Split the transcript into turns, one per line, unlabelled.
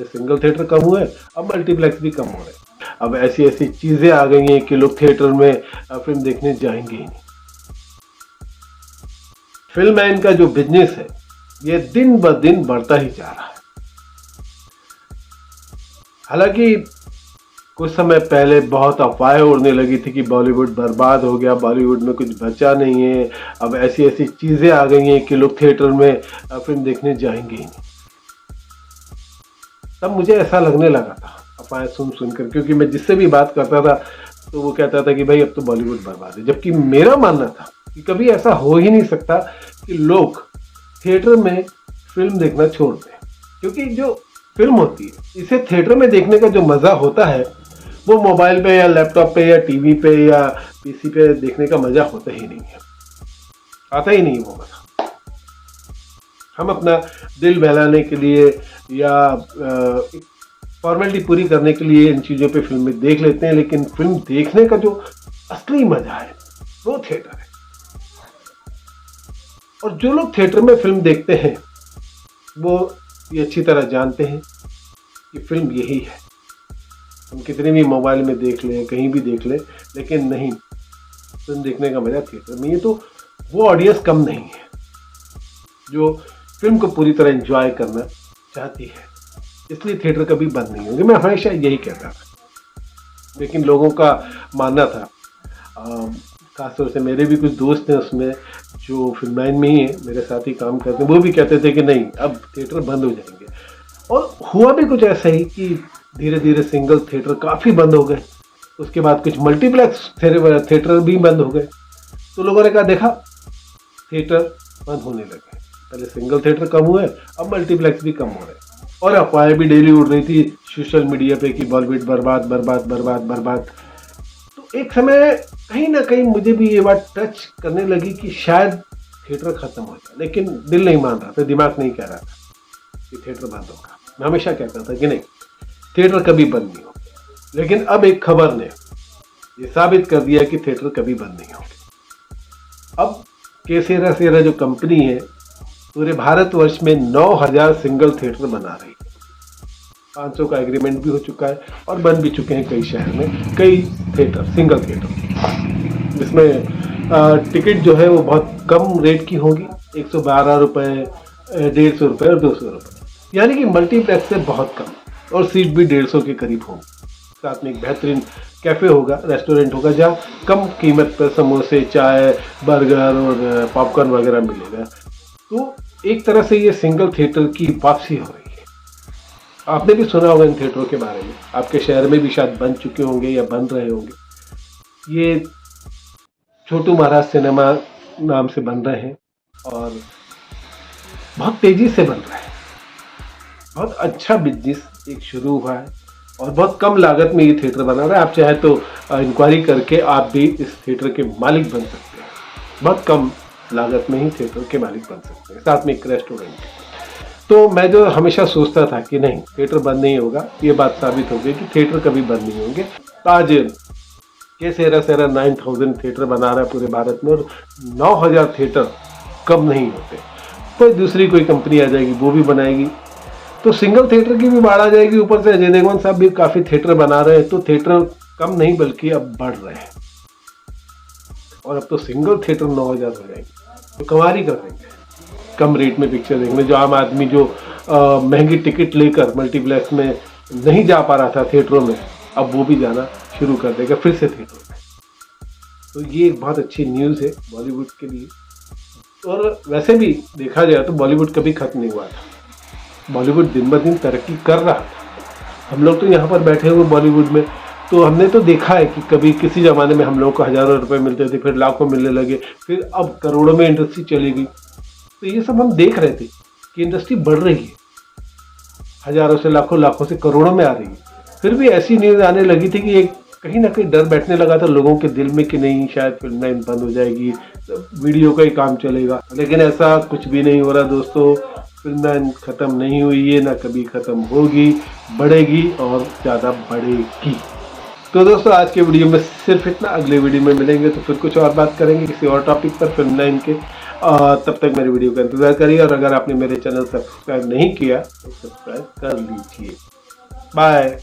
पहले single theatre कम हुए, अब मल्टीप्लेक्स भी कम हो रहे हैं। अब ऐसी ऐसी चीजें आ गई हैं कि लोग थिएटर में फिल्म देखने जाएंगे ही नहीं। फिल्म है इनका जो बिजनेस है ये दिन ब दिन बढ़ता ही जा रहा है। हालांकि कुछ समय पहले बहुत अफवाहें उड़ने लगी थी कि बॉलीवुड बर्बाद हो गया, बॉलीवुड में कुछ बचा नहीं है। अब ऐसी ऐसी चीजें आ गई हैं कि लोग थिएटर में फिल्म देखने जाएंगे ही नहीं। तब मुझे ऐसा लगने लगा था अफवाहें सुन सुनकर, क्योंकि मैं जिससे भी बात करता था तो वो कहता था कि भाई अब तो बॉलीवुड बर्बाद है। जबकि मेरा मानना था कि कभी ऐसा हो ही नहीं सकता कि लोग थिएटर में फिल्म देखना छोड़ दें, क्योंकि जो फिल्म होती है इसे थिएटर में देखने का जो मजा होता है वो मोबाइल पे या लैपटॉप पे या टीवी पे या पीसी पे देखने का मजा होता ही नहीं है, आता ही नहीं वो मजा। हम अपना दिल बहलाने के लिए या फॉर्मेलिटी पूरी करने के लिए इन चीज़ों पे फिल्में देख लेते हैं, लेकिन फिल्म देखने का जो असली मजा है वो थिएटर है। और जो लोग थिएटर में फिल्म देखते हैं वो ये अच्छी तरह जानते हैं कि फिल्म यही है। हम कितने भी मोबाइल में देख लें, कहीं भी देख लें, लेकिन नहीं, फिल्म देखने का मजा थिएटर में। ये तो वो ऑडियंस कम नहीं है जो फिल्म को पूरी तरह एंजॉय करना चाहती है, इसलिए थिएटर कभी बंद नहीं होंगे। मैं हमेशा यही कहता था, लेकिन लोगों का मानना था, खासतौर से मेरे भी कुछ दोस्त हैं उसमें जो फिल्म लाइन में ही है, मेरे साथ ही काम करते हैं, वो भी कहते थे कि नहीं अब थिएटर बंद हो जाएंगे। और हुआ भी कुछ ऐसा ही कि धीरे धीरे सिंगल थिएटर काफ़ी बंद हो गए, उसके बाद कुछ मल्टीप्लेक्स थिएटर भी बंद हो गए। तो लोगों ने कहा देखा थिएटर बंद होने लगे, पहले सिंगल थिएटर कम हुए, अब मल्टीप्लेक्स भी कम हो रहे। और अफवाहें भी डेली उड़ रही थी सोशल मीडिया पे कि बॉलीवुड बर्बाद बर्बाद बर्बाद बर्बाद। तो एक समय कहीं ना कहीं मुझे भी ये बात टच करने लगी कि शायद थिएटर खत्म हो जाए, लेकिन दिल नहीं मान रहा था, दिमाग नहीं कह रहा था कि थिएटर बंद होगा। मैं हमेशा कहता था कि नहीं थिएटर कभी बंद नहीं होगा, लेकिन अब एक खबर ने ये साबित कर दिया कि थिएटर कभी बंद नहीं होगा। अब केसेरा सेरा जो कंपनी है पूरे भारतवर्ष में 9000 सिंगल थिएटर बना रही है। 500 का एग्रीमेंट भी हो चुका है और बन भी चुके हैं कई शहर में कई थिएटर, सिंगल थिएटर, जिसमें टिकट जो है वो बहुत कम रेट की होगी, 112 रुपये, 150 रुपये और 200 रुपये, यानी कि मल्टीप्लेक्स से बहुत कम, और सीट भी 150 के करीब होगी। साथ में एक बेहतरीन कैफ़े होगा, रेस्टोरेंट होगा, जहाँ कम कीमत पर समोसे, चाय, बर्गर और पॉपकॉर्न वगैरह मिलेगा। तो एक तरह से ये सिंगल थिएटर की वापसी हो रही है। आपने भी सुना होगा इन थिएटरों के बारे में, आपके शहर में भी शायद बन चुके होंगे या बन रहे होंगे। ये छोटू महाराज सिनेमा नाम से बन रहे हैं और बहुत तेजी से बन रहे हैं। बहुत अच्छा बिजनेस एक शुरू हुआ है और बहुत कम लागत में ये थिएटर बना रहा है। आप चाहे तो इंक्वायरी करके आप भी इस थिएटर के मालिक बन सकते हैं। बहुत कम लागत में ही थिएटर के मालिक बन सकते हैं, साथ में एक रेस्टोरेंट। तो मैं जो हमेशा सोचता था कि नहीं थिएटर बंद नहीं होगा, ये बात साबित हो गई कि थिएटर कभी बंद नहीं होंगे। आज के सेरा 9000 थिएटर बना रहा है पूरे भारत में और 9000 थिएटर कम नहीं होते। तो दूसरी कोई कंपनी आ जाएगी वो भी बनाएगी, तो सिंगल थिएटर की भी बाढ़ आ जाएगी। ऊपर से अजय देवगन साहब भी काफ़ी थिएटर बना रहे हैं, तो थिएटर कम नहीं बल्कि अब बढ़ रहे हैं। और अब तो सिंगल थिएटर 9000 हो जाएंगे, तो कमाल कर देंगे कम रेट में पिक्चर देखने। जो आम आदमी जो महंगी टिकट लेकर मल्टीप्लेक्स में नहीं जा पा रहा था थिएटरों में, अब वो भी जाना शुरू कर देगा फिर से थिएटर में। तो ये एक बहुत अच्छी न्यूज़ है बॉलीवुड के लिए। और वैसे भी देखा जाए तो बॉलीवुड कभी खत्म नहीं हुआ था, बॉलीवुड दिन ब दिन तरक्की कर रहा था। हम लोग तो यहाँ पर बैठे हुए बॉलीवुड में, तो हमने तो देखा है कि कभी किसी ज़माने में हम लोगों को हज़ारों रुपए मिलते थे, फिर लाखों मिलने लगे, फिर अब करोड़ों में इंडस्ट्री चली गई। तो ये सब हम देख रहे थे कि इंडस्ट्री बढ़ रही है, हज़ारों से लाखों, लाखों से करोड़ों में आ रही है। फिर भी ऐसी न्यूज़ आने लगी थी कि एक कहीं ना कहीं डर बैठने लगा था लोगों के दिल में कि नहीं शायद फिल्म लाइन बंद हो जाएगी, वीडियो का ही काम चलेगा। लेकिन ऐसा कुछ भी नहीं हो रहा दोस्तों। फिल्म लाइन ख़त्म नहीं हुई है, ना कभी ख़त्म होगी, बढ़ेगी और ज़्यादा बढ़ेगी। तो दोस्तों आज के वीडियो में सिर्फ इतना, अगले वीडियो में मिलेंगे तो फिर कुछ और बात करेंगे किसी और टॉपिक पर फिल्म लाइन के। तब तक मेरी वीडियो का इंतज़ार करिए, और अगर आपने मेरे चैनल सब्सक्राइब नहीं किया तो सब्सक्राइब कर लीजिए। बाय।